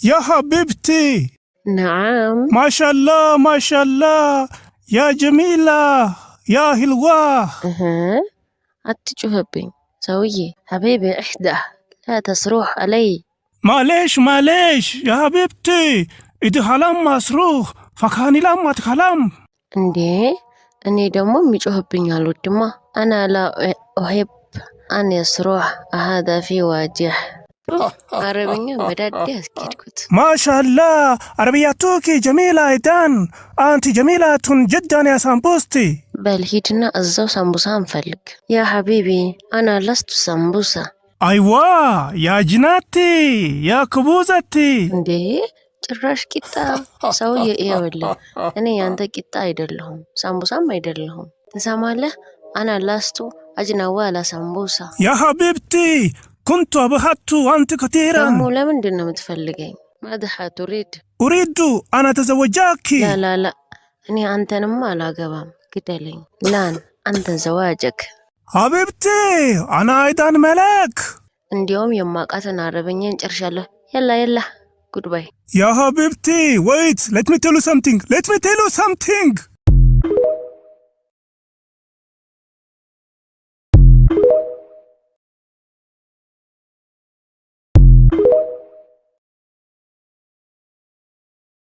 يا حبيبتي. نعم. ما شاء الله ما شاء الله يا جميلة يا هلوة. أتجهبين سوية حبيبي احدى لا تصرخ علي. معلش يا حبيبتي إدي حلم مصروخ فكاني لما تخلم. እንዴ እኔ ደግሞ የሚጮህብኝ አልወድማ أنا لا أحب أن يصرخ هذا في وجه عربኛ በዳዴ አስኬድኩት ما شاء الله عربياتك جميلة إيدان أنت جميلة جدا يا سامبوستي በል ሂድና እዛው ሳምቡሳ እንፈልግ يا حبيبي أنا لست سامبوسا أيوة يا جناتي يا كبوزتي እንዴ ጭራሽ ቂጣ ሰውዬ ይኸውልህ እኔ ያንተ ቂጣ አይደለሁም ሳምቡሳም አይደለሁም ትሰማለህ أنا لست أجنب ولا سامبوسا يا حبيبتي كنت أبحث أنت كثيرا ደግሞ ለምንድን ነው የምትፈልገኝ ماذا تريد أريد أن أتزوجك لا እኔ አንተንም አላገባም ግደለኝ ላን አንተ ዘዋጀክ حبيبتي أنا أيضا ملك እንዲያውም የማውቃትን አረበኛን ጨርሻለሁ يلا goodbye يا حبيبتي wait let me tell you something